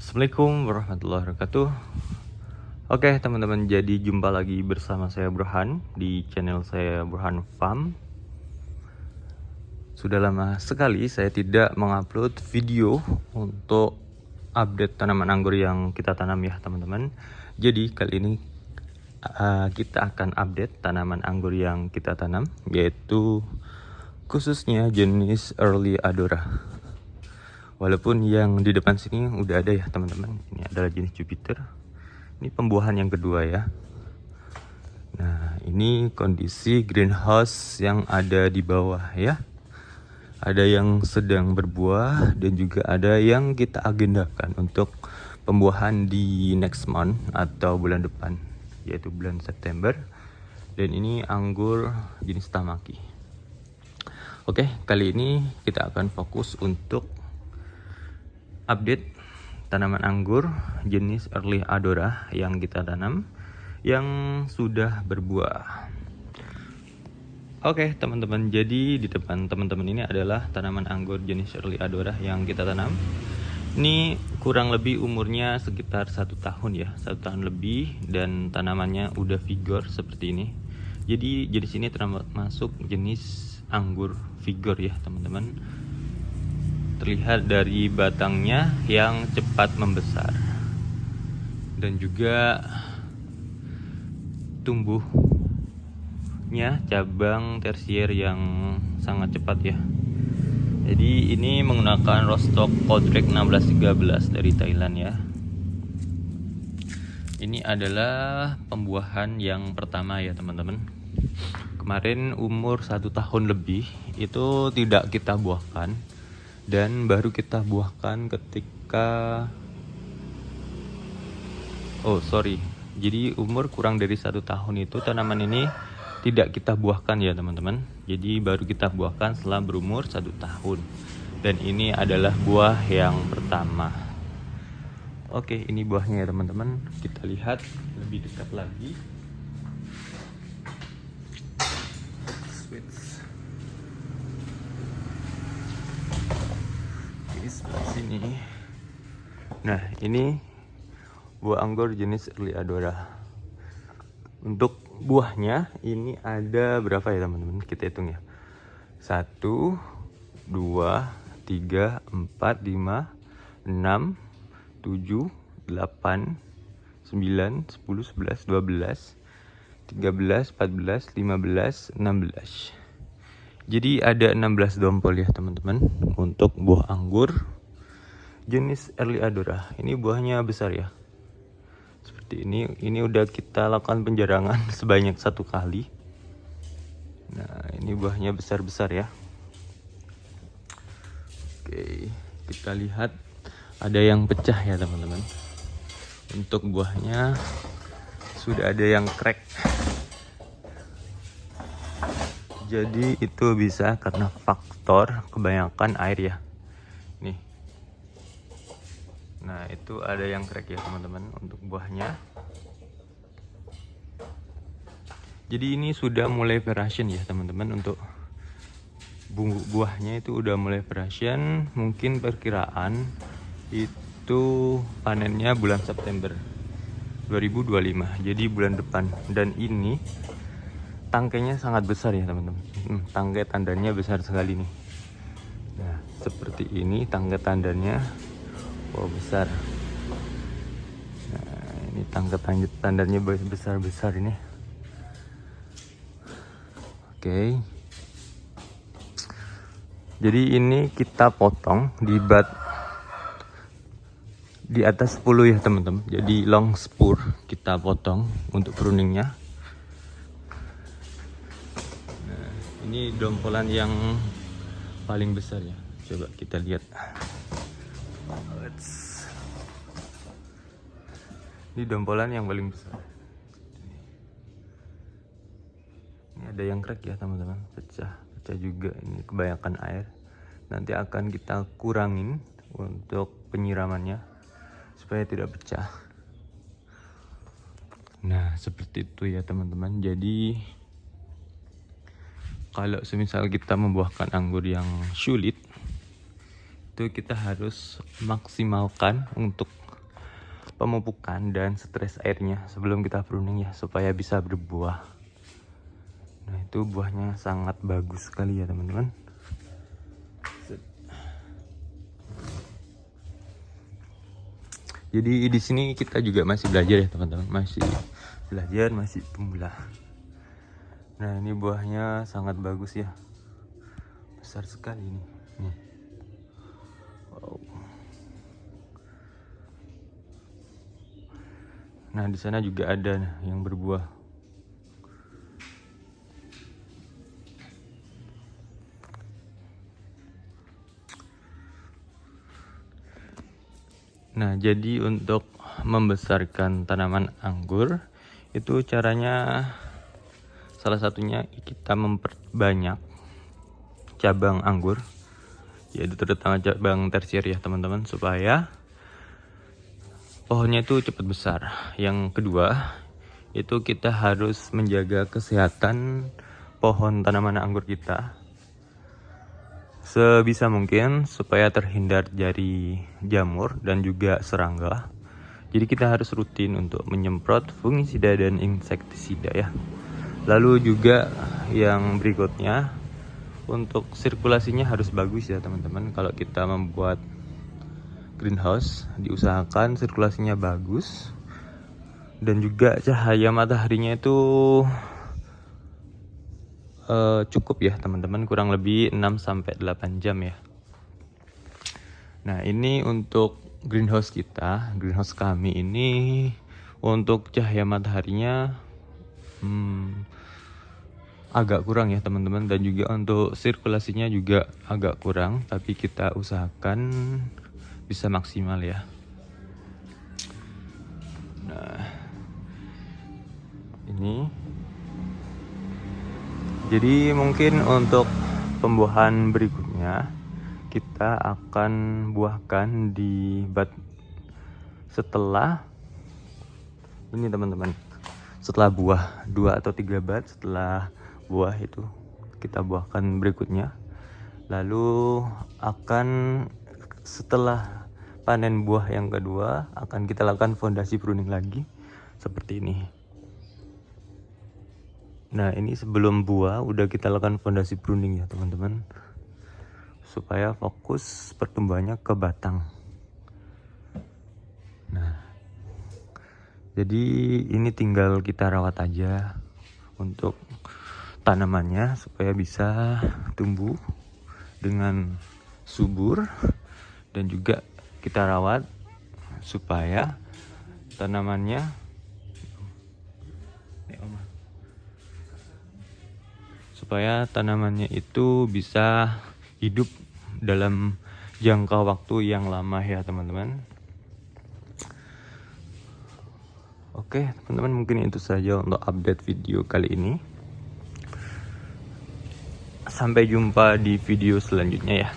Assalamualaikum warahmatullahi wabarakatuh. Oke teman-teman, jadi jumpa lagi bersama saya Burhan di channel saya Burhan Farm. Sudah lama sekali saya tidak mengupload video untuk update tanaman anggur yang kita tanam ya teman-teman. Jadi kali ini kita akan update tanaman anggur yang kita tanam, yaitu khususnya jenis Early Adora. Walaupun yang di depan sini udah ada ya teman-teman. Ini adalah jenis Jupiter. Ini pembuahan yang kedua ya. Nah, ini kondisi greenhouse yang ada di bawah ya. Ada yang sedang berbuah dan juga ada yang kita agendakan untuk pembuahan di next month atau bulan depan, yaitu bulan September. Dan ini anggur jenis Tamaki. Oke, kali ini kita akan fokus untuk update tanaman anggur jenis Early Adora yang kita tanam yang sudah berbuah. Oke teman-teman, jadi di depan teman-teman ini adalah tanaman anggur jenis Early Adora yang kita tanam. Ini kurang lebih umurnya sekitar 1 tahun ya, 1 tahun lebih, dan tanamannya udah vigor seperti ini. Jadi jenis ini termasuk jenis anggur vigor ya teman-teman. Terlihat dari batangnya yang cepat membesar dan juga tumbuhnya cabang tersier yang sangat cepat ya. Jadi ini menggunakan rostock Kodrek 1613 dari Thailand ya. Ini adalah pembuahan yang pertama ya teman-teman. Kemarin umur 1 tahun lebih itu tidak kita buahkan, dan baru kita buahkan ketika jadi umur kurang dari 1 tahun itu tanaman ini tidak kita buahkan ya teman-teman. Jadi baru kita buahkan setelah berumur 1 tahun, dan ini adalah buah yang pertama. Oke, ini buahnya ya teman-teman. Kita lihat lebih dekat lagi. Sebelah sini. Nah, ini buah anggur jenis Early Adora. Untuk buahnya ini ada berapa ya teman-teman? Kita hitung ya. 1, 2, 3, 4, 5, 6, 7, 8, 9, 10, 11, 12, 13, 14, 15, 16. Jadi ada 16 dompol ya teman-teman untuk buah anggur jenis Early Adora. Ini buahnya besar ya. Seperti ini. Ini udah kita lakukan penjarangan sebanyak 1 kali. Nah, ini buahnya besar-besar ya. Oke, kita lihat ada yang pecah ya teman-teman. Untuk buahnya sudah ada yang crack. Jadi itu bisa karena faktor kebanyakan air ya. Nih. Nah, itu ada yang crack ya teman-teman untuk buahnya. Jadi ini sudah mulai variation ya teman-teman. Untuk buahnya itu udah mulai variation. Mungkin perkiraan itu panennya bulan September 2025. Jadi bulan depan. Dan ini tangkainya sangat besar ya teman-teman. Tangkai tandannya besar sekali nih. Nah, seperti ini tangkai tandannya. Wow, besar. Nah, ini tangkai tandannya besar-besar ini. Oke. Jadi ini kita potong di bat di atas 10 ya teman-teman. Jadi long spur kita potong untuk pruningnya. Ini dompolan yang paling besar ya. Coba kita lihat. Ini dompolan yang paling besar. Ini ada yang crack ya teman-teman. Pecah juga. Ini kebanyakan air. Nanti akan kita kurangin untuk penyiramannya supaya tidak pecah. Nah, seperti itu ya teman-teman. Jadi kalau semisal kita membuahkan anggur yang sulit, itu kita harus maksimalkan untuk pemupukan dan stres airnya sebelum kita pruning ya, supaya bisa berbuah. Nah itu buahnya sangat bagus sekali ya teman-teman. Jadi di sini kita juga masih belajar ya teman-teman, masih belajar, masih pemula. Nah ini buahnya sangat bagus ya, besar sekali ini. Nih. Wow. Nah di sana juga ada yang berbuah. Nah jadi untuk membesarkan tanaman anggur itu caranya salah satunya kita memperbanyak cabang anggur, yaitu terutama cabang tersier ya teman-teman, supaya pohonnya itu cepat besar. Yang kedua itu kita harus menjaga kesehatan pohon tanaman anggur kita sebisa mungkin supaya terhindar dari jamur dan juga serangga. Jadi kita harus rutin untuk menyemprot fungisida dan insektisida ya. Lalu juga yang berikutnya, untuk sirkulasinya harus bagus ya teman-teman. Kalau kita membuat greenhouse, diusahakan sirkulasinya bagus dan juga cahaya mataharinya itu cukup ya teman-teman, kurang lebih 6-8 jam ya. Nah ini untuk greenhouse kita, greenhouse kami ini untuk cahaya mataharinya agak kurang ya teman-teman, dan juga untuk sirkulasinya juga agak kurang, tapi kita usahakan bisa maksimal ya. Nah ini jadi mungkin untuk pembuahan berikutnya kita akan buahkan di bat setelah ini teman-teman. Setelah buah 2 atau 3 bat setelah buah itu kita buahkan berikutnya. Lalu akan setelah panen buah yang kedua akan kita lakukan fondasi pruning lagi seperti ini. Nah ini sebelum buah udah kita lakukan fondasi pruning ya teman-teman, supaya fokus pertumbuhannya ke batang. Nah jadi ini tinggal kita rawat aja untuk tanamannya supaya bisa tumbuh dengan subur, dan juga kita rawat supaya tanamannya itu bisa hidup dalam jangka waktu yang lama ya teman-teman. Oke teman-teman, mungkin itu saja untuk update video kali ini. Sampai jumpa di video selanjutnya ya.